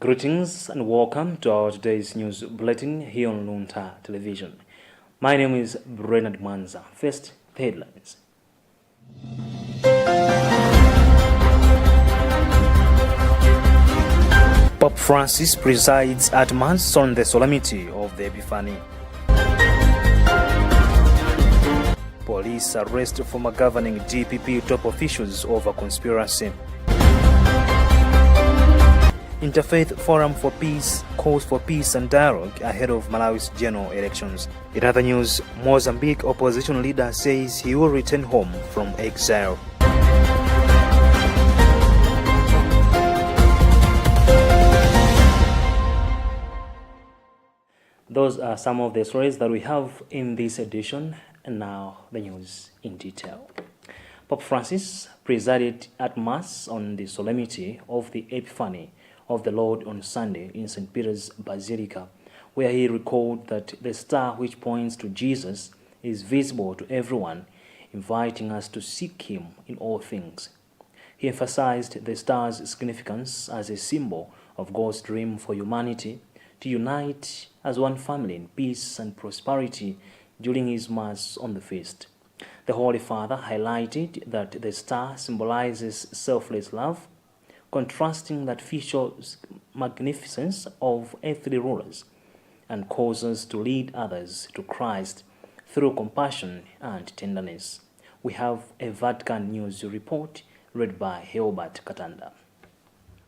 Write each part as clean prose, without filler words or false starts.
Greetings and welcome to our today's news bulletin here on Luntha television. My name is Bernard Manza. First, the headlines. Pope Francis presides at Mass on the Solemnity of the Epiphany. Police arrest former governing DPP top officials over conspiracy. Interfaith Forum for Peace calls for peace and dialogue ahead of Malawi's general elections. In other news, Mozambique opposition leader says he will return home from exile. Those are some of the stories that we have in this edition, and now the news in detail. Pope Francis presided at Mass on the Solemnity of the Epiphany of the Lord on Sunday in St. Peter's Basilica, where he recalled that the star which points to Jesus is visible to everyone, inviting us to seek him in all things. He emphasized the star's significance as a symbol of God's dream for humanity to unite as one family in peace and prosperity during his Mass on the feast. The Holy Father highlighted that the star symbolizes selfless love, contrasting the artificial magnificence of earthly rulers, and calls us to lead others to Christ through compassion and tenderness. We have a Vatican News report read by Heobert Katanda.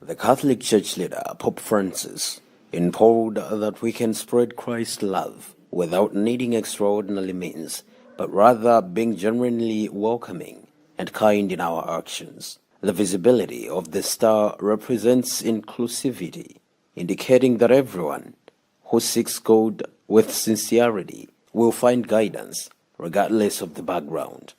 The Catholic Church leader, Pope Francis, implored that we can spread Christ's love without needing extraordinary means, but rather being genuinely welcoming and kind in our actions. The visibility of the star represents inclusivity, indicating that everyone who seeks God with sincerity will find guidance, regardless of the background.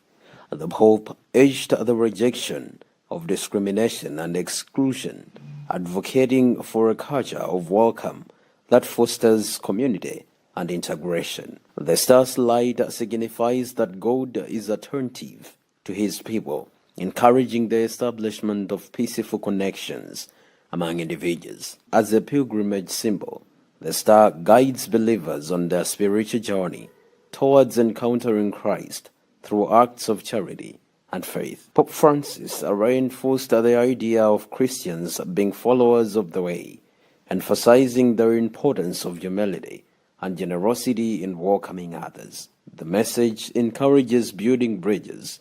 The Pope urged the rejection of discrimination and exclusion, advocating for a culture of welcome that fosters community and integration. The star's light signifies that God is attentive to his people, encouraging the establishment of peaceful connections among individuals. As a pilgrimage symbol, the star guides believers on their spiritual journey towards encountering Christ through acts of charity and faith. Pope Francis reinforced the idea of Christians being followers of the way, emphasizing the importance of humility and generosity in welcoming others. The message encourages building bridges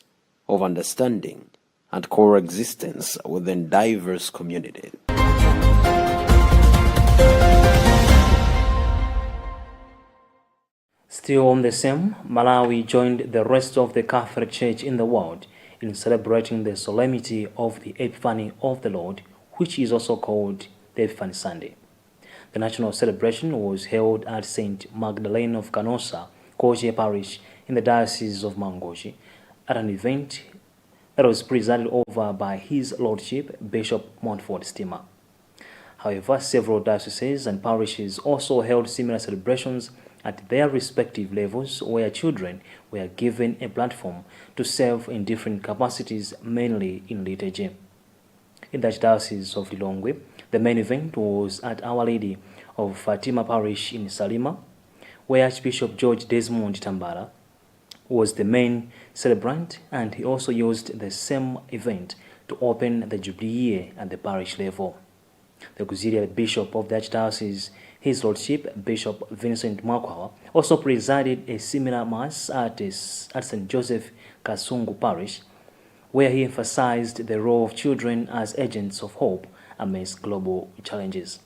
of understanding and coexistence within diverse communities. Still on the same, Malawi joined the rest of the Catholic Church in the world in celebrating the Solemnity of the Epiphany of the Lord, which is also called the Epiphany Sunday. The national celebration was held at St. Magdalene of Canossa, Koje Parish in the Diocese of Mangochi, at an event that was presided over by His Lordship Bishop Montfort Stima. However, several dioceses and parishes also held similar celebrations at their respective levels, where children were given a platform to serve in different capacities, mainly in liturgy. In the Diocese of Lilongwe, the main event was at Our Lady of Fatima Parish in Salima, where Archbishop George Desmond Tambara was the main celebrant, and he also used the same event to open the Jubilee year at the parish level. The auxiliary bishop of the Archdiocese, His Lordship Bishop Vincent Mwakwawa, also presided a similar mass at St. Joseph Kasungu Parish, where he emphasized the role of children as agents of hope amidst global challenges.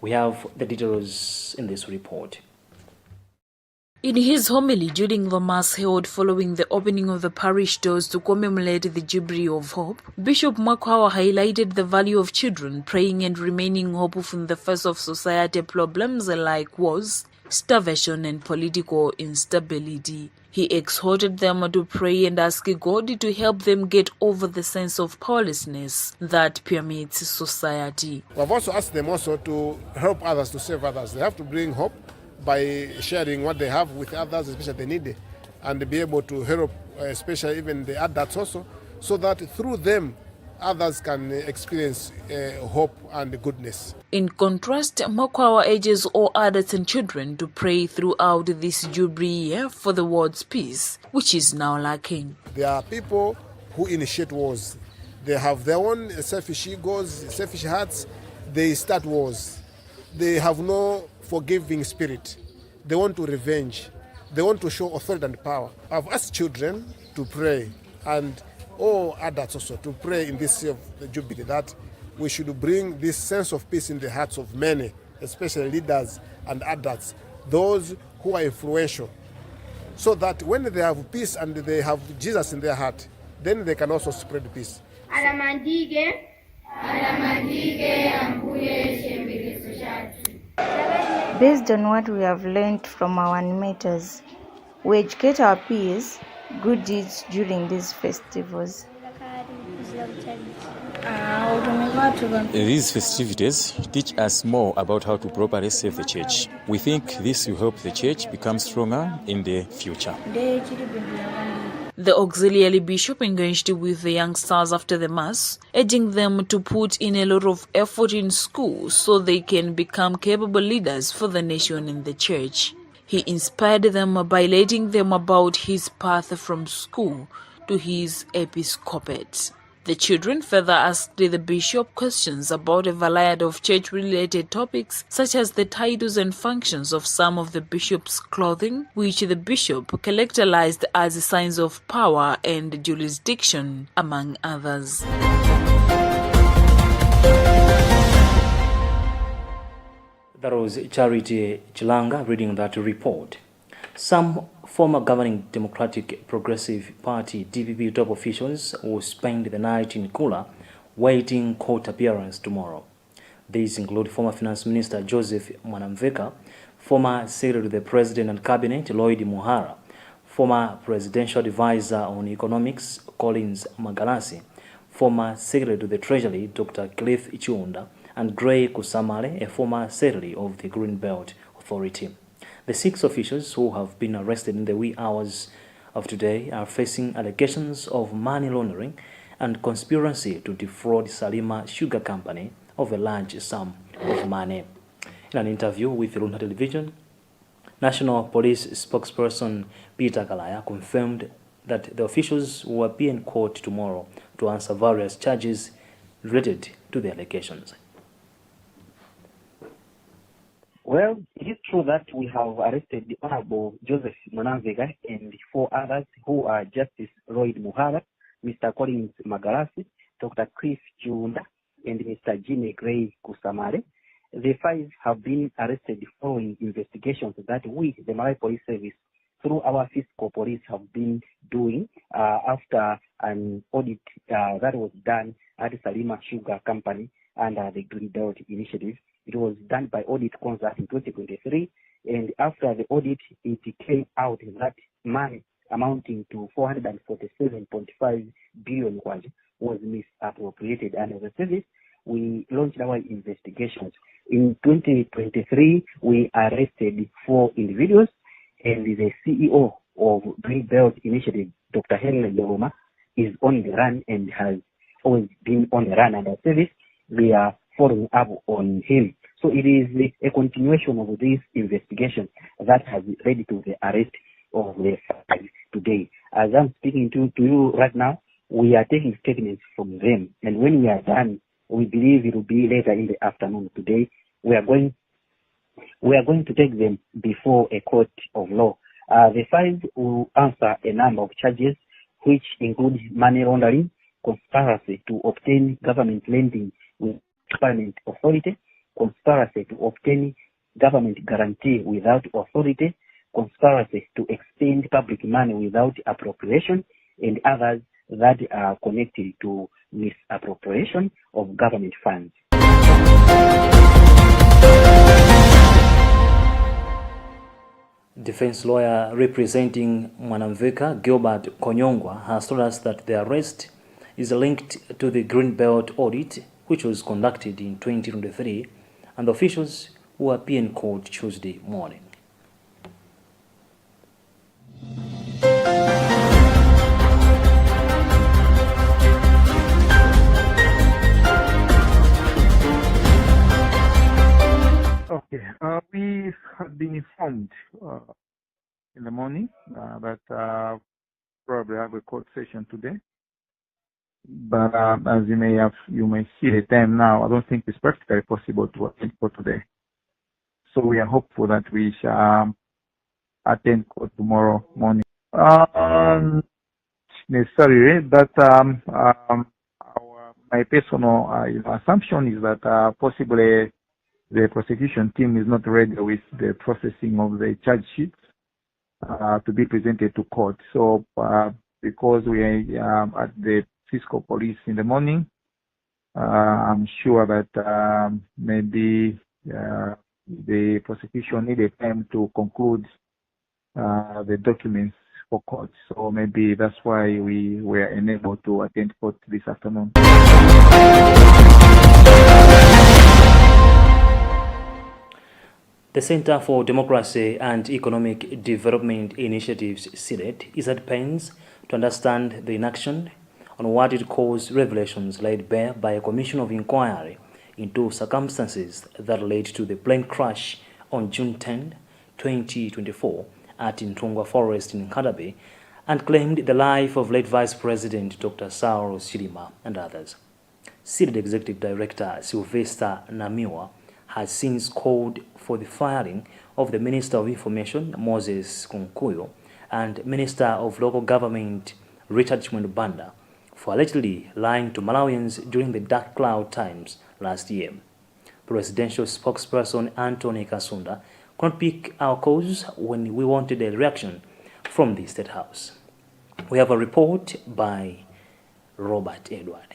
We have the details in this report. In his homily during the Mass held following the opening of the parish doors to commemorate the Jubilee of Hope, Bishop Mwakwawa highlighted the value of children praying and remaining hopeful in the face of society problems like wars, starvation and political instability. He exhorted them to pray and ask God to help them get over the sense of powerlessness that permeates society. We've also asked them also to help others, to save others. They have to bring hope by sharing what they have with others, especially the needy, and be able to help, especially even the adults also, so that through them others can experience hope and goodness. In contrast, Makwawa urges all adults and children to pray throughout this Jubilee year for the world's peace, which is now lacking. There are people who initiate wars. They have their own selfish egos, selfish hearts. They start wars. They have no forgiving spirit. They want to revenge. They want to show authority and power. I've asked children to pray and all adults also to pray in this year of the Jubilee that we should bring this sense of peace in the hearts of many, especially leaders and adults, those who are influential, so that when they have peace and they have Jesus in their heart, then they can also spread peace. Based on what we have learned from our animators, we educate our peers good deeds during these festivals. These festivities teach us more about how to properly serve the church. We think this will help the church become stronger in the future. The auxiliary bishop engaged with the youngsters after the mass, urging them to put in a lot of effort in school so they can become capable leaders for the nation and the church. He inspired them by letting them about his path from school to his episcopate. The children further asked the bishop questions about a variety of church-related topics, such as the titles and functions of some of the bishop's clothing, which the bishop characterized as signs of power and jurisdiction, among others. That was Charity Chilanga reading that report. Some former governing Democratic Progressive Party DPP top officials will spend the night in Kula waiting court appearance tomorrow. These include former Finance Minister Joseph Mwanamveka, former Secretary to the President and Cabinet Lloyd Muhara, former Presidential Advisor on Economics Collins Magalasi, former Secretary to the Treasury Dr. Cliff Ichunda, and Gray Kusamale, a former Secretary of the Greenbelt Authority. The 6 officials who have been arrested in the wee hours of today are facing allegations of money laundering and conspiracy to defraud Salima Sugar Company of a large sum of money. In an interview with Luntha Television, National Police spokesperson Peter Kalaya confirmed that the officials will appear in court tomorrow to answer various charges related to the allegations. Well, it is true that we have arrested the Honorable Joseph Mwanamveka and 4 others who are Justice Lloyd Muhara, Mr. Collins Magalasi, Dr. Chris Chunda, and Mr. Jimmy Gray Kusamare. The 5 have been arrested following investigations that we, the Malay Police Service, through our fiscal police, have been doing after an audit that was done at Salima Sugar Company under the Green Belt Initiative. It was done by Audit Consult in 2023, and after the audit, it came out that money amounting to 447.5 billion was misappropriated. And as a service, we launched our investigations. In 2023, we arrested 4 individuals, and the CEO of Green Belt Initiative, Dr. Henry Yoroma, is on the run and has always been on the run. And as a service, we are following up on him. So it is a continuation of this investigation that has led to the arrest of the 5 today. As I'm speaking to you right now, we are taking statements from them. And when we are done, we believe it will be later in the afternoon today. We are going to take them before a court of law. The 5 will answer a number of charges, which include money laundering, conspiracy to obtain government lending with government authority, conspiracy to obtain government guarantee without authority, conspiracy to expend public money without appropriation, and others that are connected to misappropriation of government funds. Defense lawyer representing Mwanamveka, Gilbert Konyongwa, has told us that the arrest is linked to the Greenbelt audit, which was conducted in 2023, and the officials will appear in court Tuesday morning. We have been informed in the morning that probably have a court session today. But as you may see the time now, I don't think it's practically possible to attend court today. So we are hopeful that we shall attend court tomorrow morning. Necessarily, but my personal assumption is that possibly the prosecution team is not ready with the processing of the charge sheets to be presented to court. So because we are at the fiscal police in the morning, I'm sure that maybe the prosecution needed time to conclude the documents for court. So maybe that's why we were unable to attend court this afternoon. The Center for Democracy and Economic Development Initiatives, CEDET, is at pains to understand the inaction on what it calls revelations laid bare by a commission of inquiry into circumstances that led to the plane crash on June 10, 2024 at Ntungwa Forest in Kadabe, and claimed the life of late Vice President Dr. Saul Chilima and others. CEDET Executive Director Sylvester Namiwa has since called for the firing of the Minister of Information, Moses Kunkuyo, and Minister of Local Government, Richard Chimwendo for allegedly lying to Malawians during the dark cloud times last year. Presidential spokesperson Anthony Kasunda couldn't pick our cause when we wanted a reaction from the State House. We have a report by Robert Edward.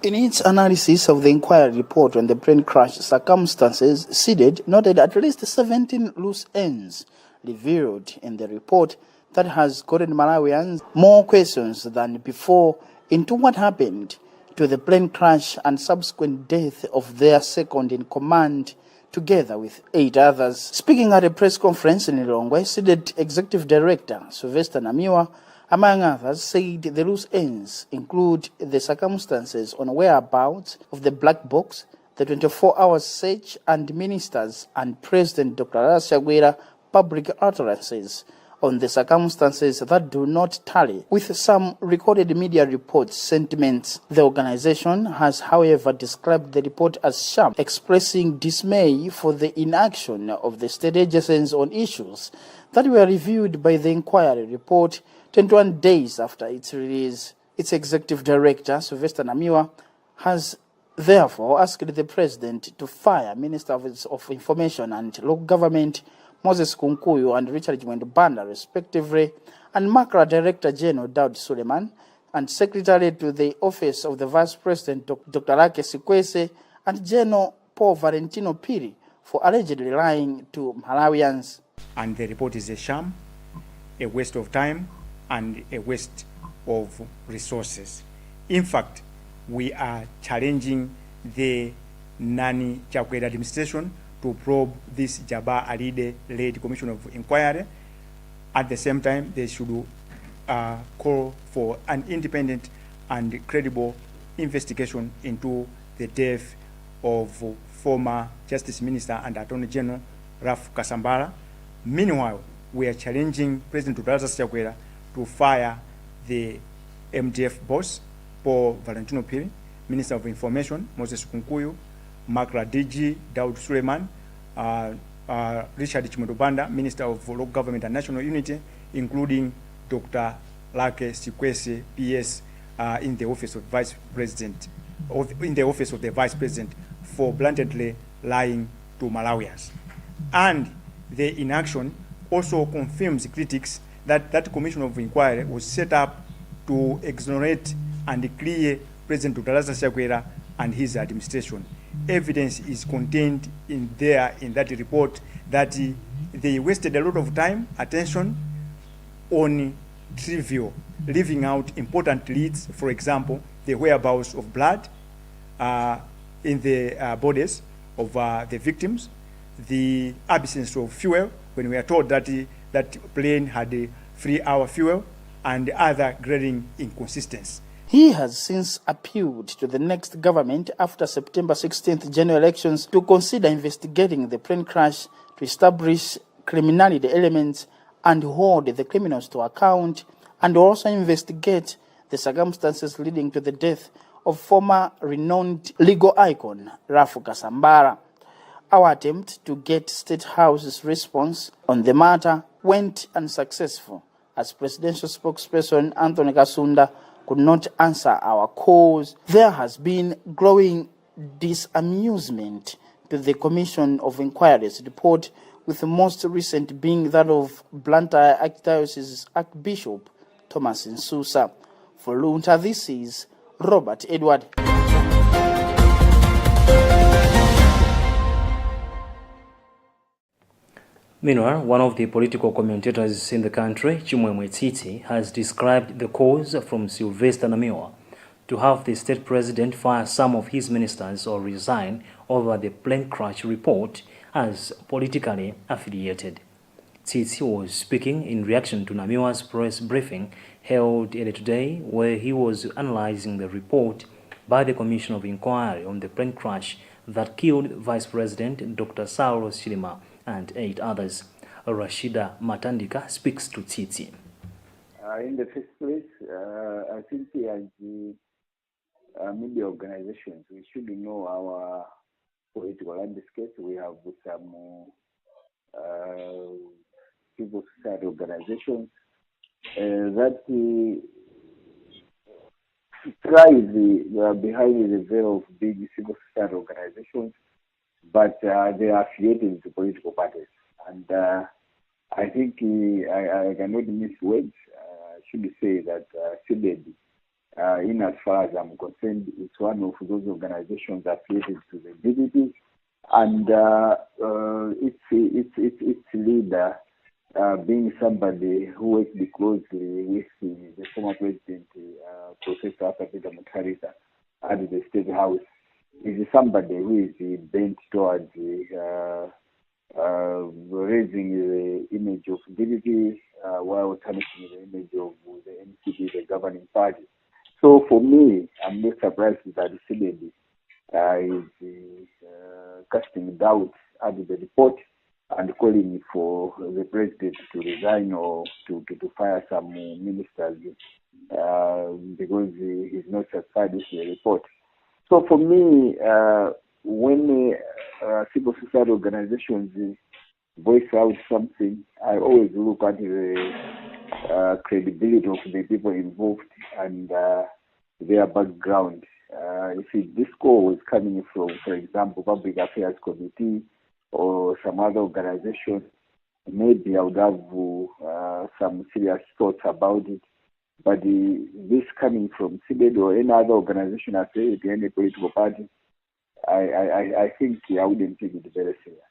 In its analysis of the inquiry report on the plane crash circumstances, CEDET noted at least 17 loose ends revealed in the report that has gotten Malawians more questions than before into what happened to the plane crash and subsequent death of their second in command, together with 8 others. Speaking at a press conference in Lilongwe, CEDET Executive Director Sylvester Namiwa, among others, said the loose ends include the circumstances on whereabouts of the black box, the 24-hour search, and ministers and President Dr. Chagwera public utterances on the circumstances that do not tally with some recorded media reports' sentiments. The organization has, however, described the report as sharp, expressing dismay for the inaction of the state agencies on issues that were reviewed by the inquiry report 21 days after its release. Its executive director, Sylvester Namiwa, has therefore asked the president to fire Minister of Information and Local Government, Moses Kunkuyu and Richard Chimwendo respectively, and Makra Director General Daud Suleiman, and Secretary to the Office of the Vice President, Dr. Lake Sikwese, and General Paul Valentino Piri for allegedly lying to Malawians. And the report is a sham, a waste of time, and a waste of resources. In fact, we are challenging the Nani Chakwera administration to probe this Jabbar Alide-led Commission of Inquiry. At the same time, they should call for an independent and credible investigation into the death of former Justice Minister and Attorney General Ralph Kasambara. Meanwhile, we are challenging President Dr. Chakwera to fire the MDF boss, Paul Valentino Piri, Minister of Information, Moses Kunkuyu, Makra DG, Daud Suleiman, Richard Chimwendo, Minister of Local Government and National Unity, including Dr. Lake Sikwese, PS, in the Office of Vice President, in the Office of the Vice President, for blatantly lying to Malawians. And the inaction also confirms critics that that Commission of Inquiry was set up to exonerate and clear President Dr. Chakwera and his administration. Evidence is contained in that report that they wasted a lot of time, attention on trivial, leaving out important leads, for example, the whereabouts of blood in the bodies of the victims, the absence of fuel, when we are told that that plane had a 3-hour fuel, and other glaring inconsistencies. He has since appealed to the next government after September 16th general elections to consider investigating the plane crash to establish criminality elements and hold the criminals to account, and also investigate the circumstances leading to the death of former renowned legal icon Rafu Kasambara. Our attempt to get State House's response on the matter went unsuccessful, as presidential spokesperson Anthony Kasunda could not answer our calls. There has been growing disamusement to the Commission of Inquiry's report, with the most recent being that of Luntha Archdiocese Archbishop Thomas Nsusa. For Luntha, this is Robert Edward. Meanwhile, one of the political commentators in the country, Chimwemwe Tsitsi, has described the cause from Sylvester Namiwa to have the state president fire some of his ministers or resign over the plane crash report as politically affiliated. Tsitsi was speaking in reaction to Namiwa's press briefing held earlier today, where he was analyzing the report by the Commission of Inquiry on the plane crash that killed Vice President Dr. Saulos Chilima and 8 others. Rashida Matandika speaks to Tsitsi. In the first place, I think as the media organizations, we should know our political landscape. We have some civil society organizations that thrive behind the veil of big civil society organizations, but they are affiliated to political parties. And I think I cannot miss words. I should say that CBD, in as far as I'm concerned, it's one of those organizations affiliated to the DPP, and its leader being somebody who worked closely with the former president, Professor Asapita Mutharika, at the State House, is somebody who is bent towards raising the image of DPP while tarnishing the image of the NCP, the governing party. So for me, I'm not surprised that CBD is casting doubts at the report and calling for the president to resign or to fire some ministers because he's not satisfied with the report. So for me, when civil society organizations voice out something, I always look at the credibility of the people involved and their background. If this call was coming from, for example, Public Affairs Committee or some other organization, maybe I would have some serious thoughts about it. But this coming from CBD or any other organization affiliated to any political party, I think I wouldn't take it very serious.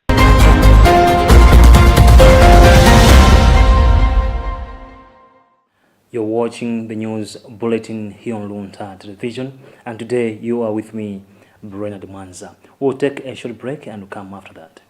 You're watching the news bulletin here on Luntha Television, and today you are with me, Bernard Manza. We'll take a short break and we'll come after that.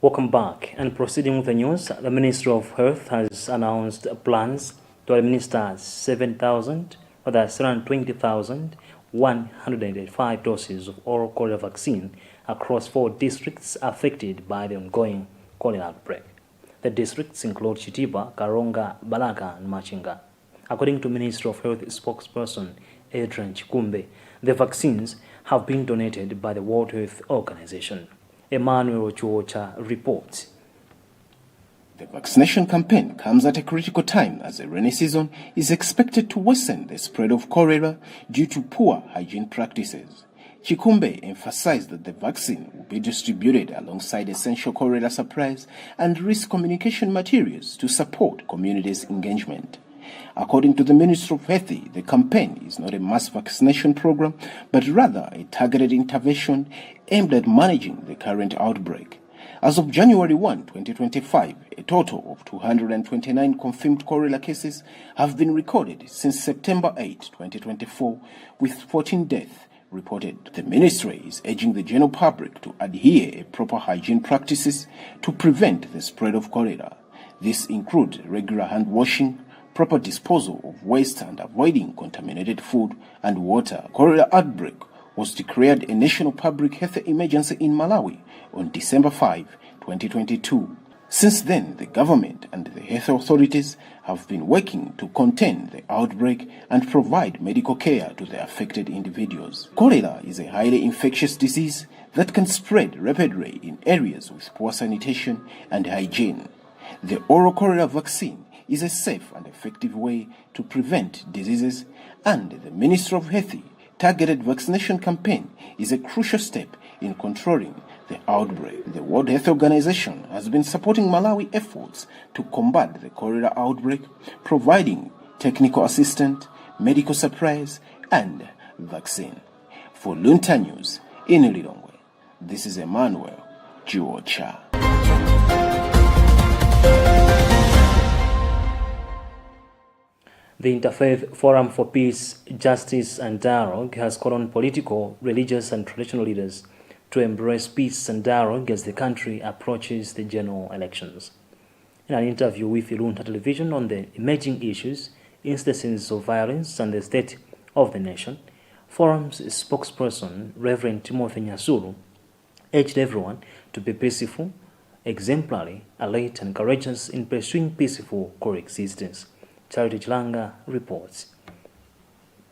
Welcome back. And proceeding with the news, the Ministry of Health has announced plans to administer 720,185 doses of oral cholera vaccine across 4 districts affected by the ongoing cholera outbreak. The districts include Chitiba, Karonga, Balaga, and Machinga. According to Ministry of Health spokesperson Adrian Chikumbe, the vaccines have been donated by the World Health Organization. Emmanuel Chuocha reports. The vaccination campaign comes at a critical time as the rainy season is expected to worsen the spread of cholera due to poor hygiene practices. Chikumbe emphasized that the vaccine will be distributed alongside essential cholera supplies and risk communication materials to support communities' engagement. According to the Minister of Health, the campaign is not a mass vaccination program, but rather a targeted intervention aimed at managing the current outbreak. As of January 1, 2025, a total of 229 confirmed cholera cases have been recorded since September 8, 2024, with 14 deaths reported. The ministry is urging the general public to adhere to proper hygiene practices to prevent the spread of cholera. This includes regular hand washing, proper disposal of waste and avoiding contaminated food and water. Cholera outbreak was declared a national public health emergency in Malawi on December 5, 2022. Since then, the government and the health authorities have been working to contain the outbreak and provide medical care to the affected individuals. Cholera is a highly infectious disease that can spread rapidly in areas with poor sanitation and hygiene. The oral cholera vaccine is a safe and effective way to prevent diseases, and the Ministry of Health targeted vaccination campaign is a crucial step in controlling the outbreak. The World Health Organization has been supporting Malawi efforts to combat the cholera outbreak, providing technical assistance, medical supplies, and vaccine. For Luntha News in Lilongwe, this is Emmanuel Chuocha. The Interfaith Forum for Peace, Justice and Dialogue has called on political, religious and traditional leaders to embrace peace and dialogue as the country approaches the general elections. In an interview with Luntha Television on the emerging issues, instances of violence and the state of the nation, Forum's spokesperson, Reverend Timothy Nyasulu, urged everyone to be peaceful, exemplary, alert and courageous in pursuing peaceful coexistence. Charity Chilanga reports.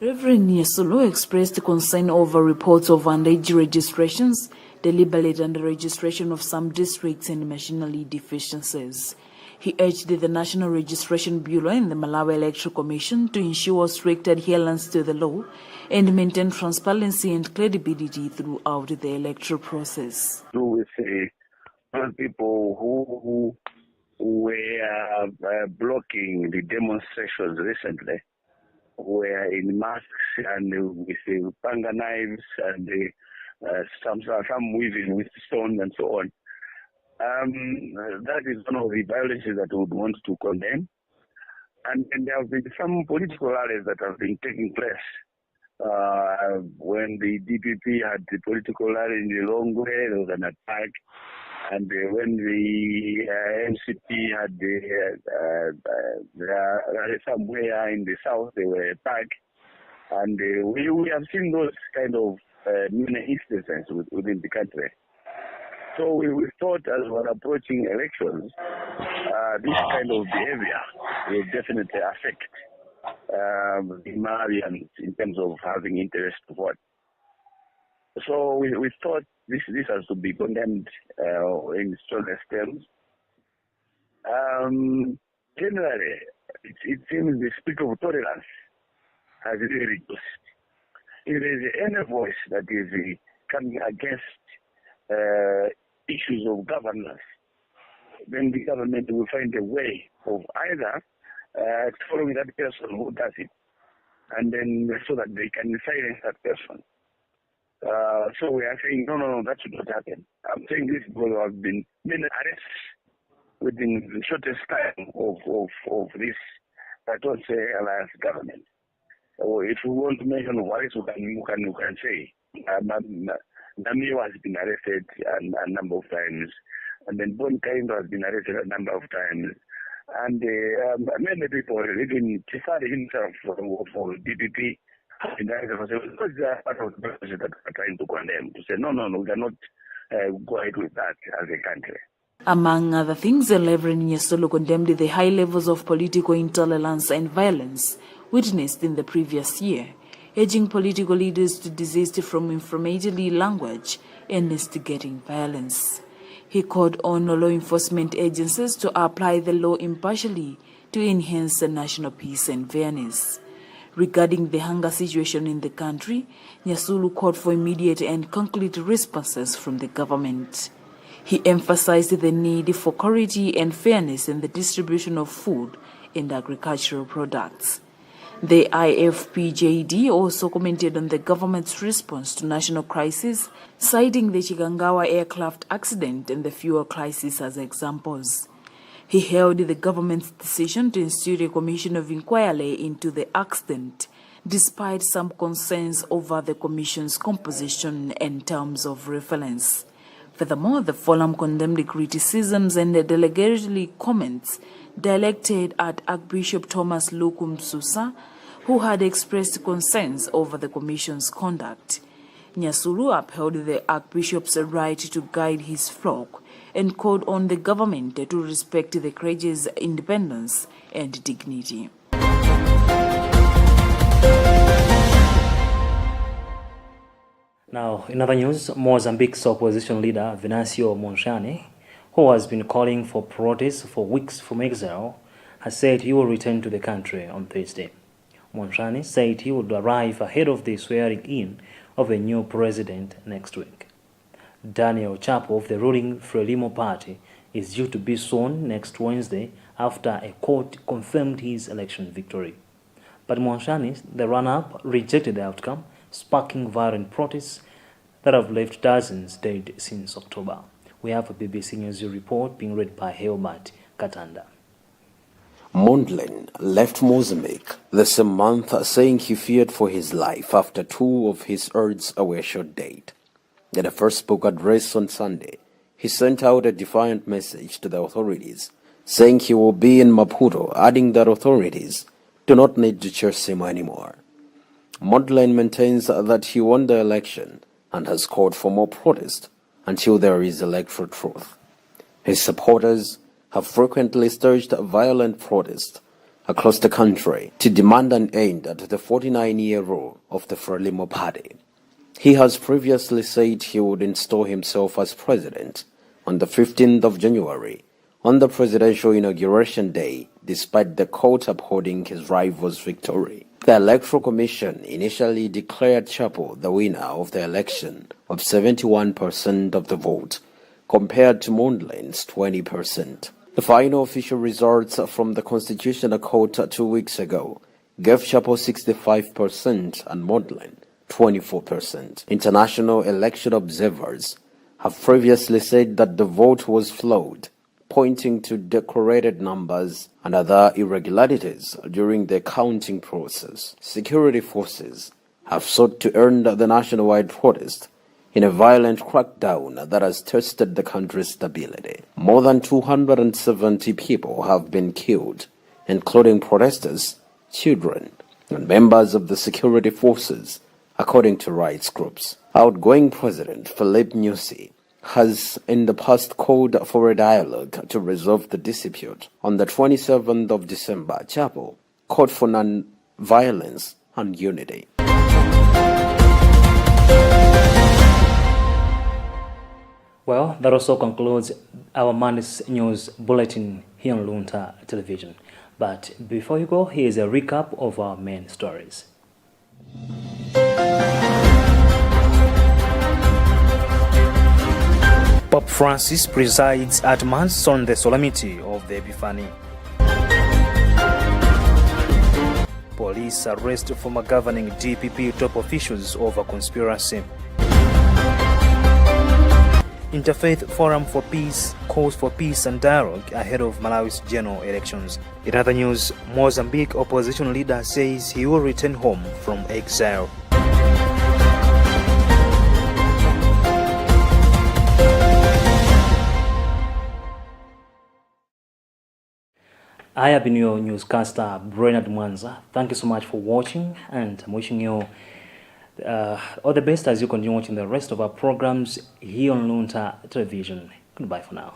Reverend Nyasulu expressed concern over reports of underage registrations, deliberate under-registration of some districts and machinery deficiencies. He urged the National Registration Bureau and the Malawi Electoral Commission to ensure strict adherence to the law and maintain transparency and credibility throughout the electoral process. With people who were blocking the demonstrations recently were in masks and with panga knives and some weaving with stone and so on. That is one of the violences that we would want to condemn. And there have been some political rallies that have been taking place. When the DPP had the political rally in the Longwe, there was an attack. And when the MCP had the rally somewhere in the south, they were attacked. And we have seen those kind of many instances within the country. So we thought as we're approaching elections, this kind of behavior will definitely affect the Malawians in terms of having interest to vote. So we thought this has to be condemned in strongest terms. Generally, it seems the spirit of tolerance has really reduced. If there is any voice that is coming against issues of governance, then the government will find a way of either following that person who does it, and then so that they can silence that person. So we are saying, no, that should not happen. I'm saying this because there have been many arrests within the shortest time of this, I don't say, alliance government. So if we want to mention what is, we can say. Namio has been arrested a number of times. And then Bon Kaindo has been arrested a number of times. And many people, even Chisari himself for DPP, because they are part of the process that are trying to condemn, to say, no, we cannot go ahead with that as a country. Among other things, the Reverend Nyasulu condemned the high levels of political intolerance and violence witnessed in the previous year, urging political leaders to desist from inflammatory language and instigating violence. He called on law enforcement agencies to apply the law impartially to enhance the national peace and fairness. Regarding the hunger situation in the country, Nyasulu called for immediate and concrete responses from the government. He emphasized the need for quality and fairness in the distribution of food and agricultural products. The IFPJD also commented on the government's response to national crisis, citing the Chikangawa aircraft accident and the fuel crisis as examples. He hailed the government's decision to institute a commission of inquiry into the accident, despite some concerns over the commission's composition and terms of reference. Furthermore, the forum condemned criticisms and derogatory comments directed at Archbishop Thomas Lukum Susa, who had expressed concerns over the commission's conduct. Nyasulu upheld the Archbishop's right to guide his flock and called on the government to respect the clergy's independence and dignity. Now, in other news, Mozambique's opposition leader, Venancio Mondlane, who has been calling for protests for weeks from exile, has said he will return to the country on Thursday. Mondlane said he would arrive ahead of the swearing-in of a new president next week. Daniel Chapo of the ruling Frelimo party is due to be sworn next Wednesday after a court confirmed his election victory. But Mondlane, the runner-up, rejected the outcome, sparking violent protests that have left dozens dead since October. We have a BBC News report being read by Helmut Katanda. Mondlane left Mozambique this month saying he feared for his life after 2 of his herds were shot dead. In a Facebook address on Sunday, he sent out a defiant message to the authorities, saying he will be in Maputo, adding that authorities do not need to chase him anymore. Mondlane maintains that he won the election and has called for more protest until there is electoral truth. His supporters have frequently staged violent protests across the country to demand an end to the 49-year rule of the Frelimo party. He has previously said he would install himself as president on the 15th of January, on the presidential inauguration day, despite the court upholding his rival's victory. The Electoral Commission initially declared Chapo the winner of the election of 71% of the vote, compared to Mondlane's 20%. The final official results from the Constitutional Court 2 weeks ago gave Chapo 65% and Mondlane 24%. International election observers have previously said that the vote was flawed, pointing to decorated numbers and other irregularities during the counting process. Security forces have sought to end the nationwide protest in a violent crackdown that has tested the country's stability. More than 270 people have been killed, including protesters, children, and members of the security forces, according to rights groups. Outgoing President Filipe Nyusi has in the past called for a dialogue to resolve the dispute. On the 27th of December, Chapo called for non-violence and unity. Well, that also concludes our Monday's news bulletin here on Luntha Television. But before you go, here's a recap of our main stories. Pope Francis presides at Mass on the Solemnity of the Epiphany. Police arrest former governing DPP top officials over conspiracy. Interfaith Forum for Peace calls for peace and dialogue ahead of Malawi's general elections. In other news, Mozambique opposition leader says he will return home from exile. I have been your newscaster, Bernard Mwanza. Thank you so much for watching, and I'm wishing you all the best as you continue watching the rest of our programs here on Luntha Television. Goodbye for now.